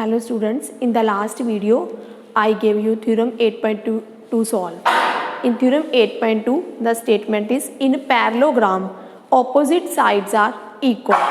Hello students, in the last video I gave you theorem 8.2 to solve. In theorem 8.2 the statement is in parallelogram opposite sides are equal.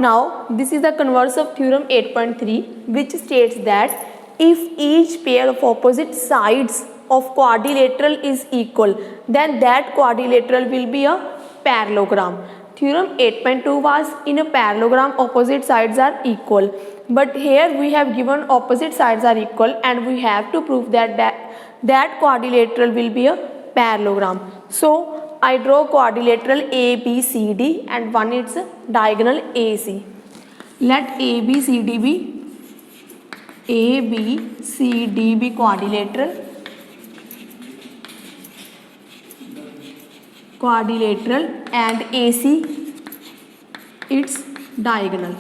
Now this is the converse of theorem 8.3 which states that if each pair of opposite sides of quadrilateral is equal then that quadrilateral will be a parallelogram. Theorem 8.2 was in a parallelogram opposite sides are equal, but here we have given opposite sides are equal and we have to prove that quadrilateral will be a parallelogram. So I draw quadrilateral ABCD and one is diagonal AC. Let ABCD be quadrilateral and AC its diagonal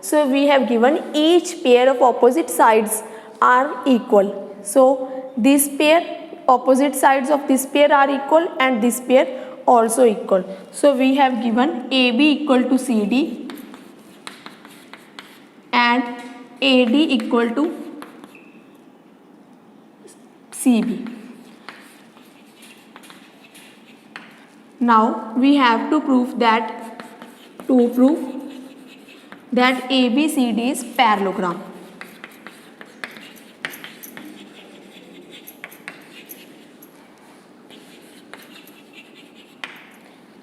So we have given each pair of opposite sides are equal. So this pair, opposite sides of this pair are equal and this pair also equal. So we have given AB equal to CD and AD equal to CB. Now we have to prove that ABCD is parallelogram.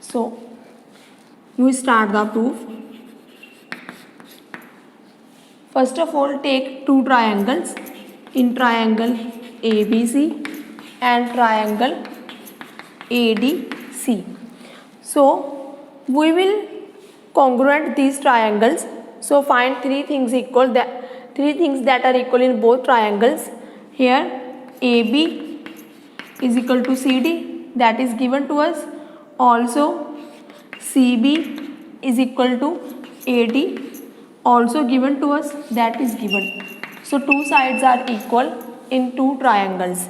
So we start the proof. First of all, take two triangles in triangle ABC and triangle ADC. So we will congruent these triangles. So find three things that are equal in both triangles. Here AB is equal to CD, that is given to us. Also CB is equal to AD, also given to us, that is given. So two sides are equal in two triangles.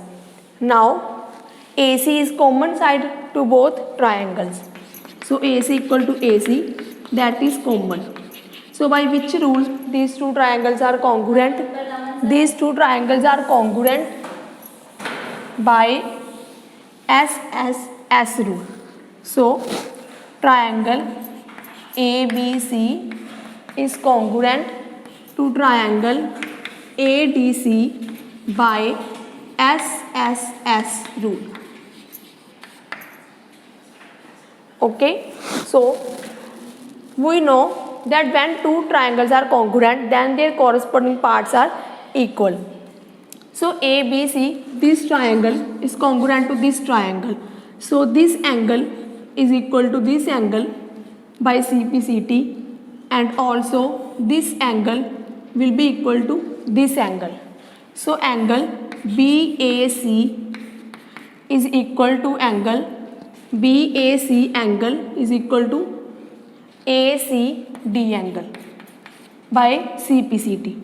Now AC is common side to both triangles. So AC equal to AC, that is common. So by which rule these two triangles are congruent? These two triangles are congruent by SSS rule. So triangle ABC is congruent to triangle ADC by SSS rule. Okay, so we know that when two triangles are congruent then their corresponding parts are equal. So ABC, this triangle is congruent to this triangle. So this angle is equal to this angle by CPCT and also this angle will be equal to this angle. So angle BAC is equal to angle BAC angle is equal to ACD angle by CPCT.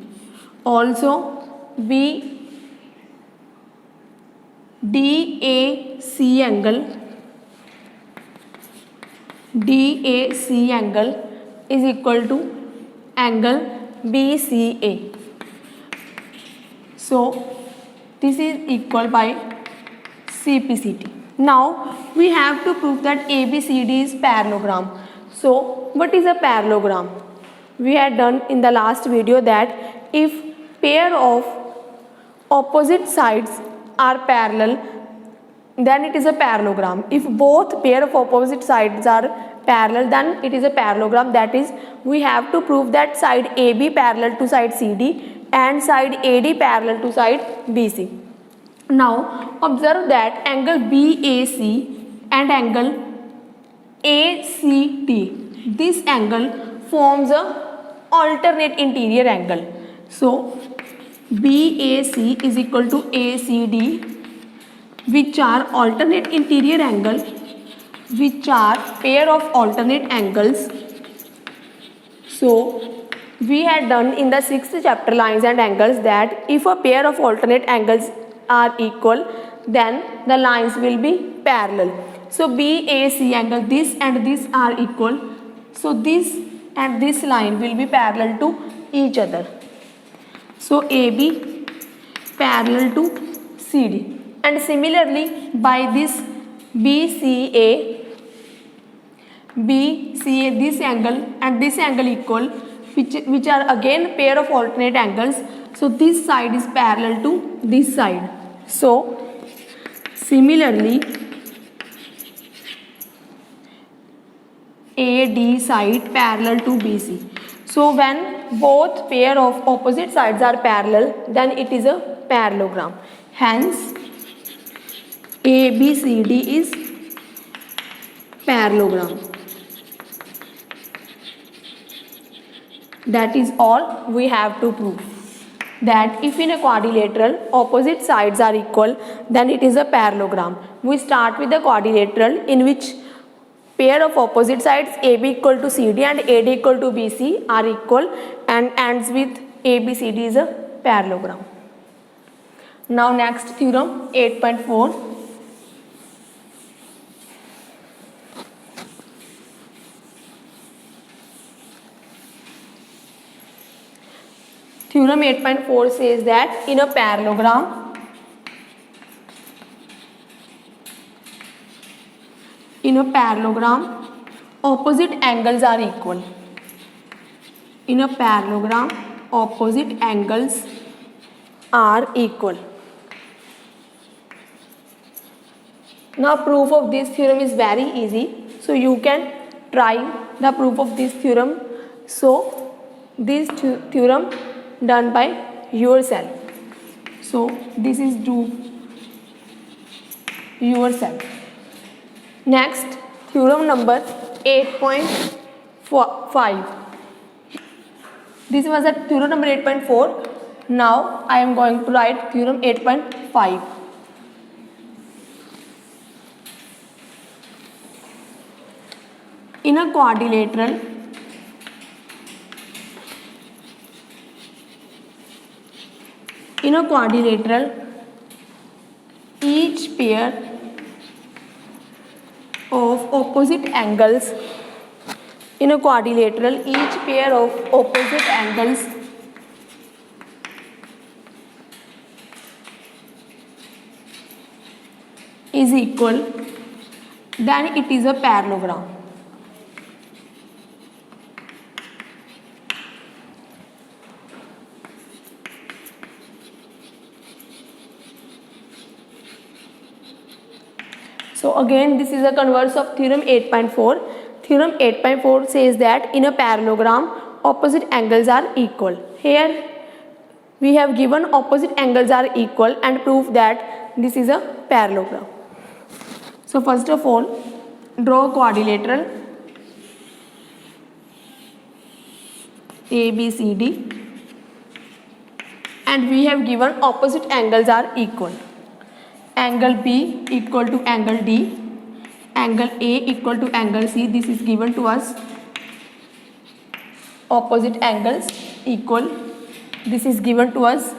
Also DAC angle is equal to angle BCA. So this is equal by CPCT. Now we have to prove that ABCD is parallelogram. So what is a parallelogram? We had done in the last video that if pair of opposite sides are parallel then it is a parallelogram. If both pair of opposite sides are parallel then it is a parallelogram. That is, we have to prove that side AB parallel to side CD and side AD parallel to side BC. Now observe that angle BAC and angle ACT, this angle forms a alternate interior angle. So BAC is equal to ACD, which are alternate interior angles, which are pair of alternate angles. So we had done in the 6th chapter lines and angles that if a pair of alternate angles are equal then the lines will be parallel. So BAC angle, this and this are equal. So this and this line will be parallel to each other. So AB parallel to CD, and similarly by this BCA, this angle and this angle equal, which are again pair of alternate angles. So this side is parallel to this side. So similarly AD side parallel to BC. So when both pair of opposite sides are parallel, then it is a parallelogram. Hence ABCD is parallelogram. That is all we have to prove. That if in a quadrilateral opposite sides are equal, then it is a parallelogram. We start with the quadrilateral in which pair of opposite sides AB equal to CD and AD equal to BC are equal, and ends with ABCD is a parallelogram. Now next theorem 8.4. Theorem 8.4 says that in a parallelogram, opposite angles are equal. In a parallelogram, opposite angles are equal. Now proof of this theorem is very easy. So you can try the proof of this theorem. So this theorem done by yourself. So this is do yourself. Next, theorem number 8.5. This was at theorem number 8.4. Now I am going to write theorem 8.5. In a quadrilateral, each pair of opposite angles is equal, then it is a parallelogram. So again, this is a converse of theorem 8.4. Theorem 8.4 says that in a parallelogram, opposite angles are equal. Here we have given opposite angles are equal and proof that this is a parallelogram. So first of all, draw a quadrilateral ABCD, and we have given opposite angles are equal. Angle B equal to angle D, angle A equal to angle C. This is given to us. Opposite angles equal. This is given to us.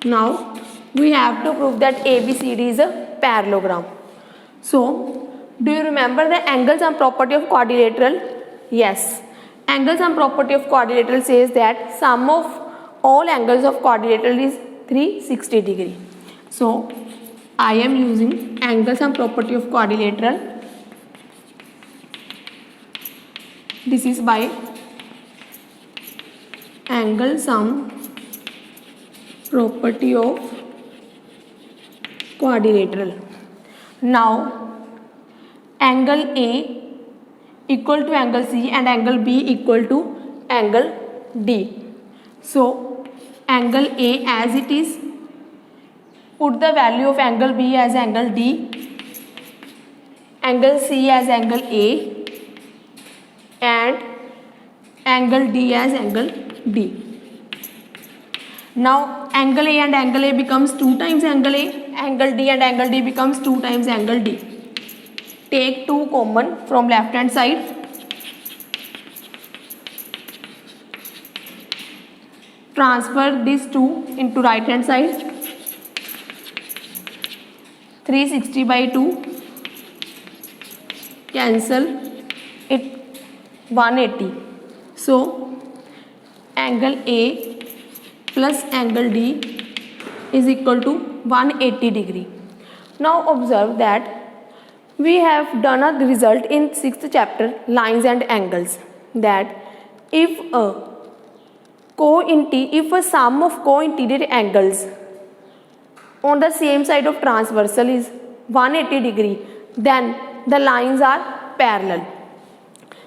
Now we have to prove that ABCD is a parallelogram. So do you remember the angle sum property of quadrilateral? Yes. Angle sum property of quadrilateral says that sum of all angles of quadrilateral is 360 degree. So I am using angle sum property of quadrilateral. This is by angle sum property of quadrilateral. Now angle A equal to angle C and angle B equal to angle D. So angle A as it is, put the value of angle B as angle D, angle C as angle A, and angle D as angle D. Now angle A and angle A becomes 2 times angle A, angle D and angle D becomes 2 times angle D. Take 2 common from left hand side. Transfer this 2 into right hand side. 360 by 2 cancel. it 180. So angle A plus angle D is equal to 180 degree. Now observe that we have done a result in 6th chapter, lines and angles, that if a sum of co-interior angles on the same side of transversal is 180 degree, then the lines are parallel.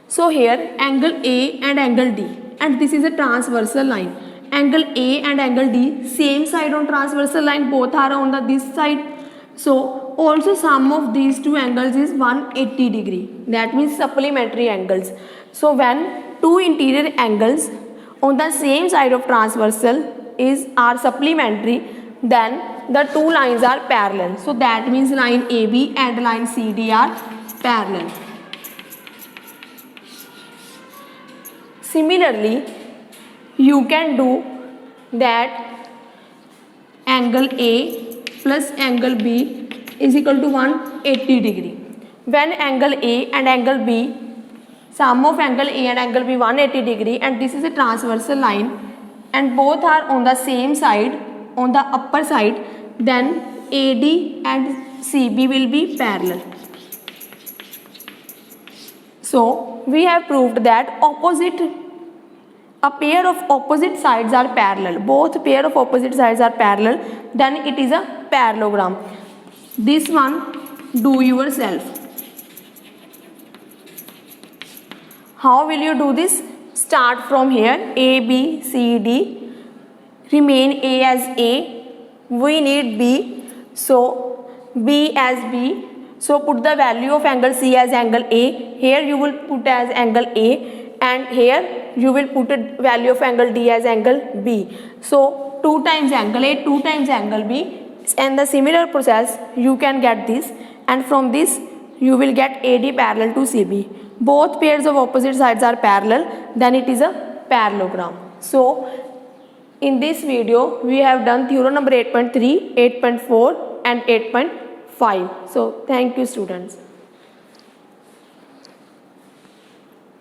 So here angle A and angle D, and this is a transversal line. Angle A and angle D, same side on transversal line, both are on this side. So also sum of these two angles is 180 degree. That means supplementary angles. So when two interior angles on the same side of transversal are supplementary, then the two lines are parallel. So that means line AB and line CD are parallel. Similarly, you can do that angle A plus angle B is equal to 180 degree. When angle A and angle B, sum of angle A and angle B 180 degree, and this is a transversal line and both are on the same side, on the upper side, then AD and CB will be parallel. So we have proved that a pair of opposite sides are parallel. Both pair of opposite sides are parallel, then it is a parallelogram. This one do yourself. How will you do this? Start from here, A, B, C, D. Remain A as A. We need B. So B as B. So put the value of angle C as angle A. Here you will put as angle A, and here you will put a value of angle D as angle B. So 2 times angle A, 2 times angle B, and the similar process you can get this, and from this you will get AD parallel to CB. Both pairs of opposite sides are parallel, then it is a parallelogram. So in this video we have done theorem number 8.3, 8.4 and 8.5. So thank you students.